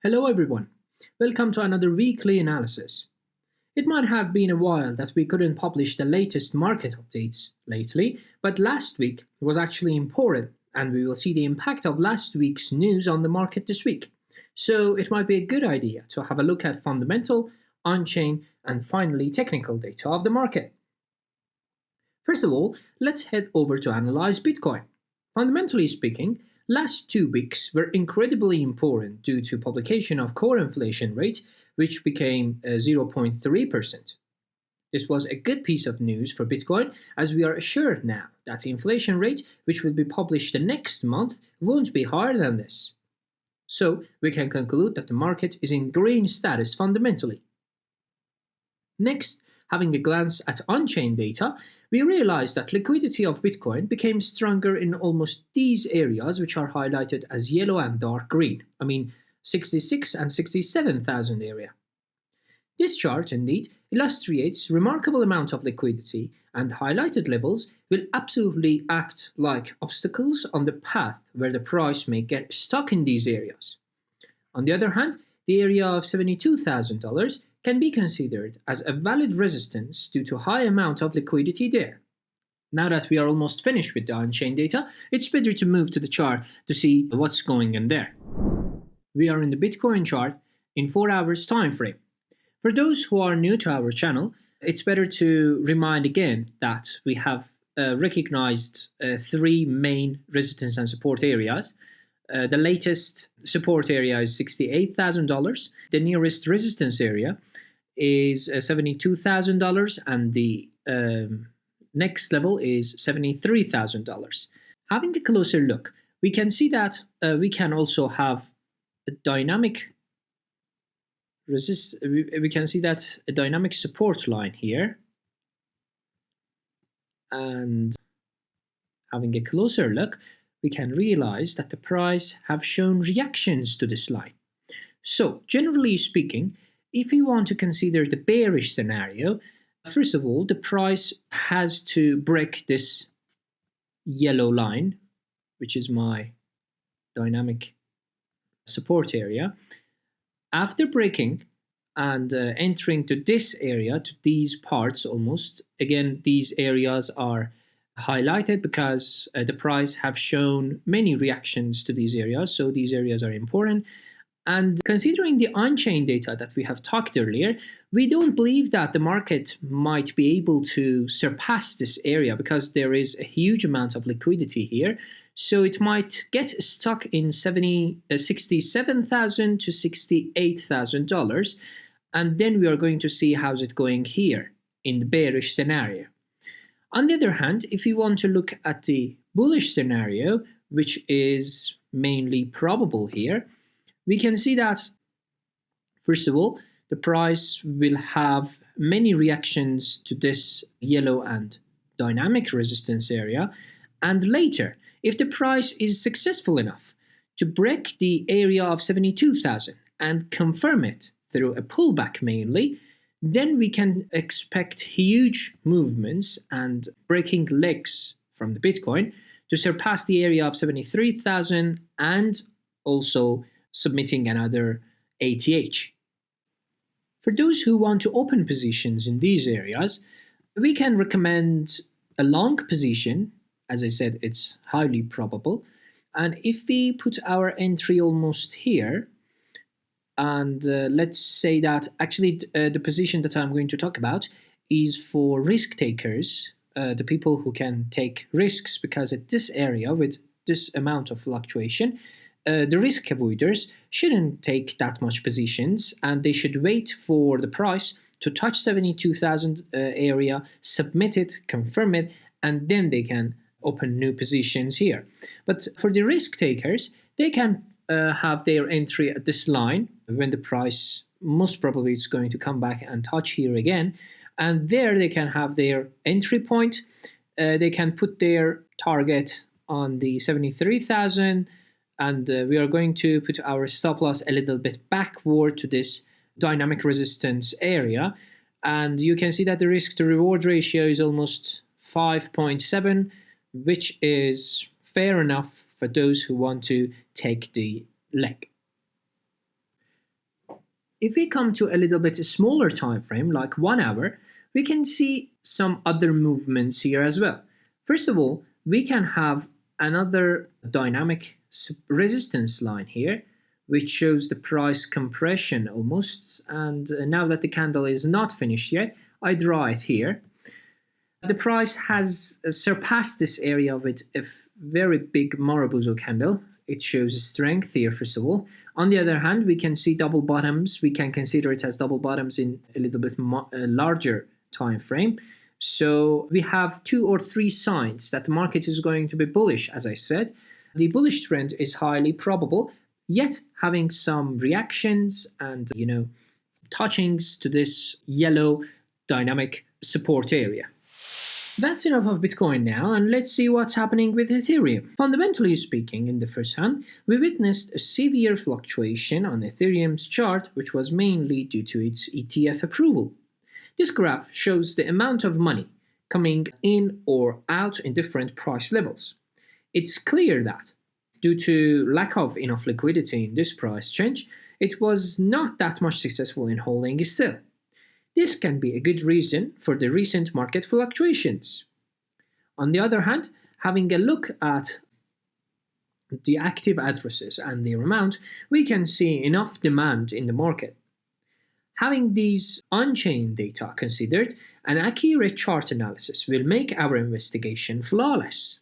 Hello everyone. Welcome to another weekly analysis. It might have been a while that we couldn't publish the latest market updates lately, but last week was actually important and we will see the impact of last week's news on the market this week. So it might be a good idea to have a look at fundamental, on-chain, and finally technical data of the market. First of all, let's head over to analyze Bitcoin. Fundamentally speaking, last 2 weeks were incredibly important due to publication of core inflation rate, which became 0.3%. This was a good piece of news for Bitcoin, as we are assured now that the inflation rate, which will be published the next month, won't be higher than this. So we can conclude that the market is in green status fundamentally. Next, having a glance at on-chain data, we realize that liquidity of Bitcoin became stronger in almost these areas, which are highlighted as yellow and dark green. 66 and 67,000 area. This chart indeed illustrates remarkable amount of liquidity, and highlighted levels will absolutely act like obstacles on the path where the price may get stuck in these areas. On the other hand, the area of $72,000 can be considered as a valid resistance due to high amount of liquidity there. Now that we are almost finished with the on-chain data, it's better to move to the chart to see what's going on there. We are in the Bitcoin chart in 4 hours time frame. For those who are new to our channel, it's better to remind again that we have recognized 3 main resistance and support areas. The latest support area is $68,000. The nearest resistance area is $72,000, and the next level is $73,000. Having a closer look, we can see that we can also have a dynamic we can see that a dynamic support line here, and having a closer look, we can realize that the price have shown reactions to this line. So generally speaking, if we want to consider the bearish scenario, first of all, the price has to break this yellow line, which is my dynamic support area. After breaking and entering to this area, to these parts almost, again, these areas are highlighted because the price have shown many reactions to these areas, so these areas are important. And considering the on-chain data that we have talked earlier, we don't believe that the market might be able to surpass this area because there is a huge amount of liquidity here. So it might get stuck in $67,000 to $68,000, and then we are going to see how's it going here in the bearish scenario. On the other hand, if you want to look at the bullish scenario, which is mainly probable here, we can see that, first of all, the price will have many reactions to this yellow and dynamic resistance area, and later, if the price is successful enough to break the area of 72,000 and confirm it through a pullback mainly, then we can expect huge movements and breaking legs from the Bitcoin to surpass the area of 73,000 and also submitting another ATH. For those who want to open positions in these areas, we can recommend a long position. As I said, it's highly probable. And if we put our entry almost here, and let's say that actually the position that I'm going to talk about is for risk takers, the people who can take risks, because at this area with this amount of fluctuation, the risk avoiders shouldn't take that much positions, and they should wait for the price to touch 72,000 area, submit it, confirm it, and then they can open new positions here. But for the risk takers, they can have their entry at this line when the price most probably is going to come back and touch here again, and there they can have their entry point. They can put their target on the 73,000, and we are going to put our stop loss a little bit backward to this dynamic resistance area, and you can see that the risk to reward ratio is almost 5.7, which is fair enough for those who want to take the leg. If we come to a little bit smaller time frame, like 1 hour, we can see some other movements here as well. First of all, we can have another dynamic resistance line here, which shows the price compression almost. And now that the candle is not finished yet, I draw it here. The price has surpassed this area with a very big Marubozu candle. It shows strength here, first of all. On the other hand, we can see double bottoms. We can consider it as double bottoms in a little bit larger time frame. So we have 2 or 3 signs that the market is going to be bullish, as I said. The bullish trend is highly probable, yet having some reactions and, touchings to this yellow dynamic support area. That's enough of Bitcoin now, and let's see what's happening with Ethereum. Fundamentally speaking, in the first hand, we witnessed a severe fluctuation on Ethereum's chart, which was mainly due to its ETF approval. This graph shows the amount of money coming in or out in different price levels. It's clear that, due to lack of enough liquidity in this price change, it was not that much successful in holding still. This can be a good reason for the recent market fluctuations. On the other hand, having a look at the active addresses and their amount, we can see enough demand in the market. Having these on-chain data considered, an accurate chart analysis will make our investigation flawless.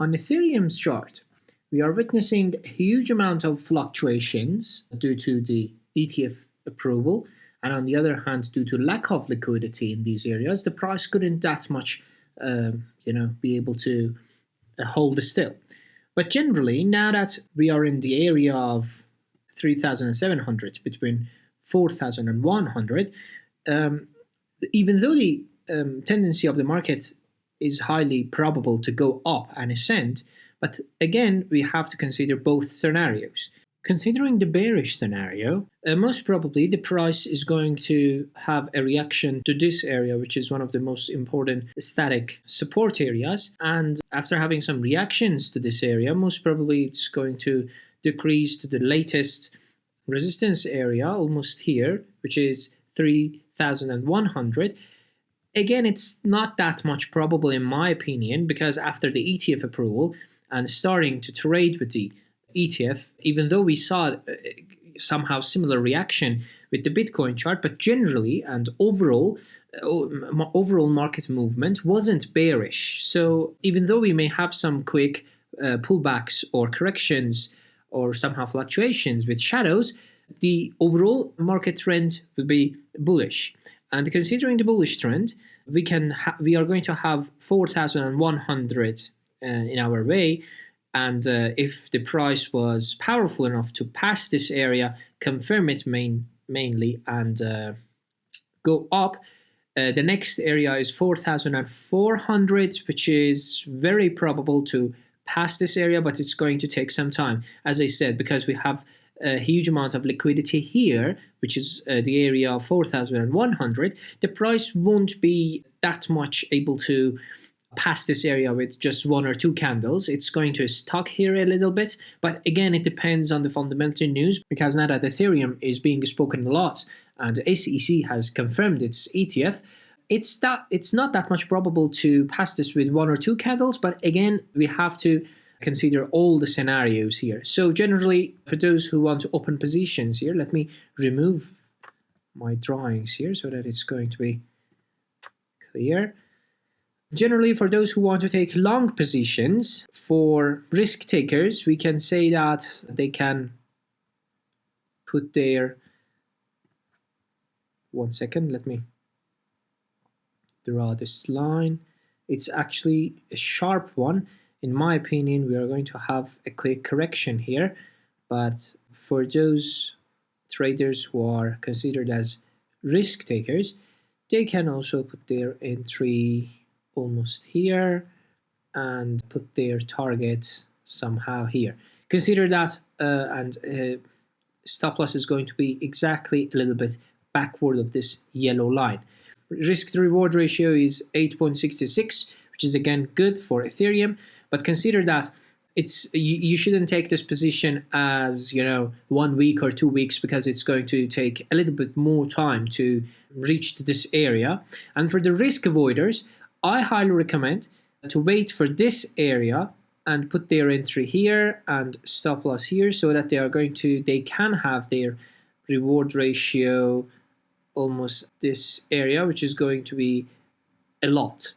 On Ethereum's chart, we are witnessing a huge amount of fluctuations due to the ETF approval, and on the other hand, due to lack of liquidity in these areas, the price couldn't that much be able to hold still. But generally, now that we are in the area of 3,700 between 4,000 and 100, even though the tendency of the market is highly probable to go up and ascend, but again, we have to consider both scenarios. Considering the bearish scenario, most probably the price is going to have a reaction to this area, which is one of the most important static support areas. And after having some reactions to this area, most probably it's going to decrease to the latest resistance area, almost here, which is 3,100. Again, it's not that much probable in my opinion, because after the ETF approval and starting to trade with the ETF, even though we saw somehow similar reaction with the Bitcoin chart, but generally and overall market movement wasn't bearish. So even though we may have some quick pullbacks or corrections or somehow fluctuations with shadows, the overall market trend will be bullish. And considering the bullish trend, we are going to have 4,100 in our way. And if the price was powerful enough to pass this area, confirm it mainly, and go up, the next area is 4,400, which is very probable to pass this area, but it's going to take some time. As I said, because we have a huge amount of liquidity here, which is the area of 4,100, the price won't be that much able to pass this area with just 1 or 2 candles. It's going to stuck here a little bit, but again, it depends on the fundamental news, because now that Ethereum is being spoken a lot and the SEC has confirmed its ETF, it's not that much probable to pass this with 1 or 2 candles, but again, we have to consider all the scenarios here. So generally, for those who want to open positions here, let me remove my drawings here so that it's going to be clear. Generally, for those who want to take long positions, for risk takers, we can say that they can put their... One second, let me draw this line. It's actually a sharp one. In my opinion, we are going to have a quick correction here, but for those traders who are considered as risk takers, they can also put their entry almost here and put their target somehow here. Consider that stop loss is going to be exactly a little bit backward of this yellow line. Risk to reward ratio is 8.66, which is again good for Ethereum, but consider that you shouldn't take this position as 1 week or 2 weeks, because it's going to take a little bit more time to reach to this area. And for the risk avoiders, I highly recommend to wait for this area and put their entry here and stop loss here, so that they can have their reward ratio almost this area, which is going to be a lot.